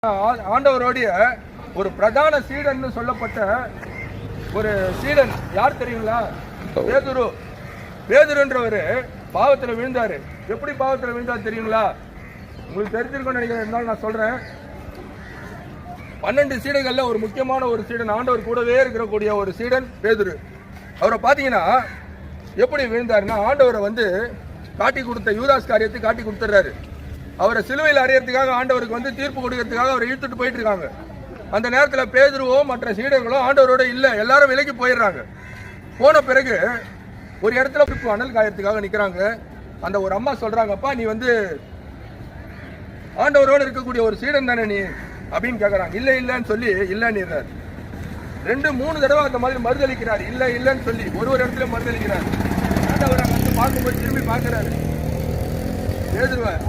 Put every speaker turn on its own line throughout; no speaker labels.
ஆண்டவருடைய ஒரு பிரதான சீடன் சொல்லப்பட்ட ஒரு சீடன் யார் தெரியுங்களா? பேதுரு. பேதுருன்றவர் பாவத்தில் விழுந்தாரு. எப்படி பாவத்தில் விழுந்தாரு தெரியுங்களா? உங்களுக்கு தெரிஞ்சிருக்கும் நினைக்கிறேன், இருந்தாலும் நான் சொல்றேன். 12 சீடங்கள்ல ஒரு முக்கியமான ஒரு சீடன், ஆண்டவர் கூடவே இருக்கக்கூடிய ஒரு சீடன் பேதுரு. அவரை பார்த்தீங்கன்னா எப்படி விழுந்தாருன்னா, ஆண்டவரை காட்டி கொடுத்த யூதாஸ் காரியத்தை காட்டி கொடுத்துறாரு. அவரை சிலுவையில் அறையறதுக்காக ஆண்டவருக்கு தீர்ப்பு கொடுக்கறதுக்காக அவரை இழுத்துட்டு போயிட்டு இருக்காங்க. அந்த நேரத்தில் பேதுருவோ மற்ற சீடர்களோ ஆண்டவரோட இல்லை, எல்லாரும் விலைக்கு போயிடுறாங்க. போன பிறகு ஒரு இடத்துல அனல் காயத்துக்காக நிற்கிறாங்க. அந்த ஒரு அம்மா சொல்றாங்க, அப்பா நீ ஆண்டவரோடு இருக்கக்கூடிய ஒரு சீடன் தானே நீ அப்படின்னு கேட்கறாங்க. இல்லை இல்லைன்னு சொல்லி இல்லைன்னு 2-3 தடவை அந்த மாதிரி மறுதளிக்கிறார். இல்லை இல்லைன்னு சொல்லி ஒரு இடத்துல மறுதளிக்கிறார். ஆண்டவர் பார்க்கும்போது திரும்பி பார்க்கிறாரு.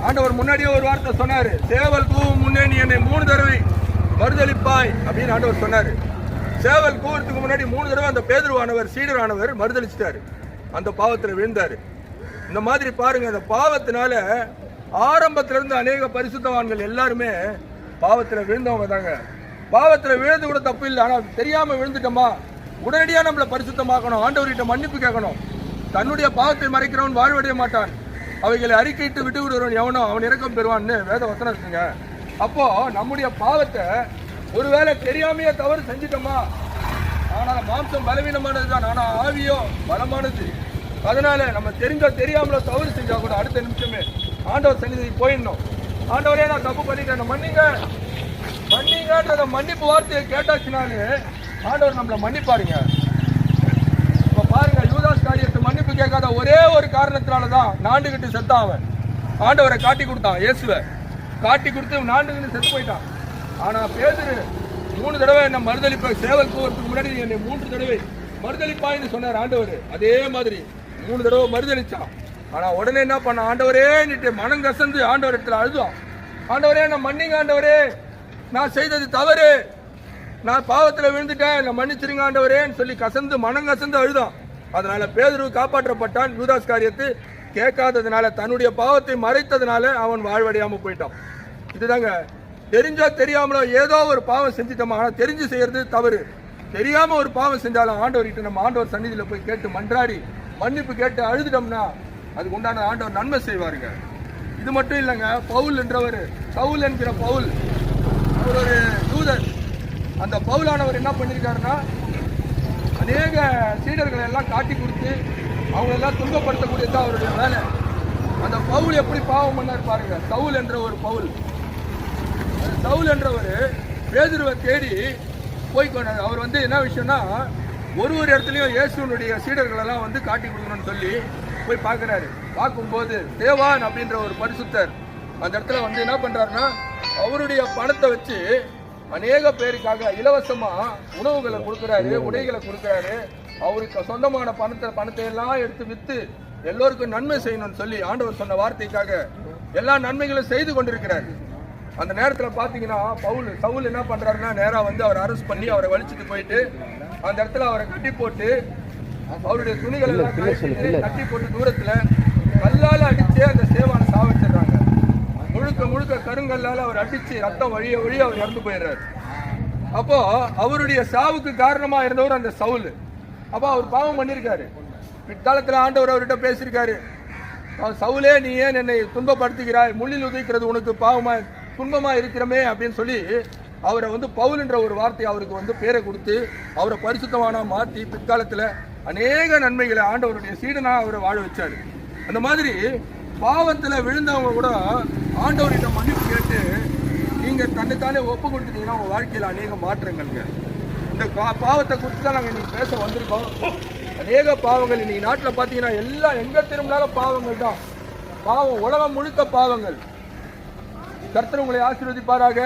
ஆண்டவர் முன்னாடியே ஒரு வார்த்தை சொன்னாரு, சேவல் கூவும் முன்னே நீ என்னை 3 தடவை மறுதளிப்பாய் அப்படின்னு ஆண்டவர் சொன்னாரு. சேவல் கூவுறதுக்கு முன்னாடி 3 தடவை அந்த பேதுருவானவர் சீடரானவர் மறுதளிச்சிட்டாரு. அந்த பாவத்தில் விழுந்தாரு. இந்த மாதிரி பாருங்க, அந்த பாவத்தினால ஆரம்பத்திலிருந்து அநேக பரிசுத்தவான்கள் எல்லாருமே பாவத்தில் விழுந்தவங்க தாங்க. பாவத்தில் விழுந்து கூட தப்பு இல்லை, ஆனால் தெரியாம விழுந்துட்டோமா உடனடியாக நம்மளை பரிசுத்தமாக்கணும், ஆண்டவர்கிட்ட மன்னிப்பு கேட்கணும். தன்னுடைய பாவத்தை மறைக்கிறவன் வாழ்வடைய மாட்டான், அவைகளை அறிக்கையிட்டு விட்டு விடுறவன் எவனோ அவன் இறக்கம் பெறுவான்னு வேத வசனம் இருக்குங்க. அப்போ நம்முடைய பாவத்தை ஒருவேளை தெரியாமையே தவறு செஞ்சிட்டோமா, ஆனால் மாம்சம் பலவீனமானது தான், ஆனால் ஆவியோ பலமானது. அதனால நம்ம தெரியாமலோ தவறு செஞ்சா கூட அடுத்த நிமிஷமே ஆண்டவர் சன்னிதிக்கு போயிடணும். ஆண்டவரே நான் தப்பு பண்ணிட்டேன், மன்னிங்கன்றத மன்னிப்பு வார்த்தையை கேட்டாச்சுனாலே ஆண்டவர் நம்மளை மன்னிப்பாருங்க. இப்ப பாருங்க, யூதாஸ் காரியத்தை மன்னிப்பு கேட்காத ஒரே ஒரு காரணத்தினாலதான் நாண்டுகிட்டு செத்தான். அவன் ஆண்டவரை காட்டி கொடுத்தான், இயேசுவை காட்டி கொடுத்து நாண்டுகிட்டு செத்து போயிட்டான். ஆனா பேதுரு 3 தடவை என்ன மறுதளிப்ப, சேவல் கூவறதுக்கு முன்னாடி என்னை 3 தடவை மறுதளிப்பாயின்னு சொன்னார் ஆண்டவர். அதே மாதிரி 3 தடவை மறுதளிச்சான். ஆனா உடனே என்ன பண்ண, ஆண்டவரே மனம் கசந்து ஆண்டவர் இடத்துல அழுதும், ஆண்டவரே நான் மன்னிங்க, ஆண்டவரே நான் செய்தது தவறு, நான் பாவத்தில் விழுந்துட்டேன், நான் மன்னிச்சிருங்க ஆண்டவரேன்னு சொல்லி கசந்து மனம் கசந்து அழுதான். அதனால பேதுரு காப்பாற்றப்பட்டான். யூதாஸ் காரியத்தை கேட்காததுனால, தன்னுடைய பாவத்தை மறைத்ததுனால அவன் வாழ்வடையாம போயிட்டான். இதுதாங்க, தெரிஞ்சா தெரியாமலோ ஏதோ ஒரு பாவம் செஞ்சுட்டோமா, ஆனால் தெரிஞ்சு செய்யறது தவறு. தெரியாம ஒரு பாவம் செஞ்சாலும் ஆண்டவர்கிட்ட நம்ம ஆண்டவர் சன்னிதியில போய் கேட்டு மன்றாடி மன்னிப்பு கேட்டு அழுதுட்டோம்னா அதுக்கு உண்டான ஆண்டவர் நன்மை செய்வாருங்க. இது மட்டும் இல்லைங்க, பவுல் என்றவர், சவுல் என்கிற பவுல், அவர் ஒரு தூதர். அந்த பவுலானவர் என்ன பண்ணியிருக்காருன்னா, அநேக சீடர்களை எல்லாம் காட்டி கொடுத்து அவங்க எல்லாம் துன்பப்படுத்தக்கூடியதான் அவருடைய வேலை. அந்த பவுல் எப்படி பாவம் பண்ணார் பாருங்க. சவுல் என்ற ஒரு பவுல், சவுல் என்றவர் பேதுருவை தேடி போய் கொண்டார். அவர் என்ன விஷயம்னா, ஒரு இடத்துலையும் இயேசுனுடைய சீடர்கள் எல்லாம் காட்டி கொடுக்கணும்னு சொல்லி போய் பார்க்கிறாரு. பார்க்கும்போது தேவான் அப்படின்ற ஒரு பரிசுத்தர் அந்த இடத்துல என்ன பண்றாருன்னா, அவருடைய பணத்தை வச்சு அநேக பேருக்காக இலவசமா உணவுகளை கொடுக்குறாரு, உடைகளை கொடுக்குறாரு. அவருக்கு சொந்தமான பணத்தை எல்லாம் எடுத்து வித்து எல்லோருக்கும் நன்மை செய்யணும்னு சொல்லி ஆண்டவர் சொன்ன வார்த்தைக்காக எல்லா நன்மைகளும் செய்து கொண்டிருக்கிறார். அந்த நேரத்தில் பார்த்தீங்கன்னா சவுல் என்ன பண்றாருன்னா, நேரா அவரை அரெஸ்ட் பண்ணி அவரை வலிச்சுட்டு போயிட்டு அந்த இடத்துல அவரை கட்டி போட்டு அவருடைய துணிகள் எல்லாம் கட்டி போட்டு தூரத்துல கல்லால அடிச்சு அந்த சேவானை சாவிச்சிடுறாங்க. முழுக்க கருங்கல்லால அவர் அடிச்சு ரத்தம் வழிய அவர் இறந்து போயிடுறாரு. அப்போ அவருடைய சாவுக்கு காரணமா இருந்தவர் அந்த சவுல். அப்போ அவர் பாவம் பண்ணிருக்காரு. பிற்காலத்துல ஆண்டவர் அவர்கிட்ட பேசியிருக்காரு, சவுலே நீ ஏன் என்னை துன்பப்படுத்துகிறாய், முள்ளில் உதைக்கிறது உனக்கு பாவமா துன்பமா இருக்கிறமே அப்படின்னு சொல்லி அவரை பவுல்ன்ற ஒரு வார்த்தை அவருக்கு பேரை கொடுத்து அவரை பரிசுத்தமான மாற்றி பிற்காலத்துல அநேக நன்மைகளை ஆண்டவருடைய சீடனா அவரை வாழ வச்சாரு. அந்த மாதிரி பாவத்துல விழுந்தவங்க கூட ஆண்டவர்கிட்ட மன்னிப்பு கேட்டு நீங்க தன்னைத்தானே ஒப்பு கொடுத்துட்டீங்கன்னா உங்க வாழ்க்கையில அநேக மாற்றங்கள்ங்க. இந்த பாவத்தை குறித்து தான் நாங்கள் இன்னைக்கு பேச வந்திருக்கோம். அநேக பாவங்கள் இன்னைக்கு நாட்டில் பார்த்தீங்கன்னா எல்லாம் எங்க திரும்பினாலும் பாவங்கள் தான். பாவம் உலகம் முழுக்க பாவங்கள். கர்த்தர் உங்களை ஆசீர்வதிப்பாராக.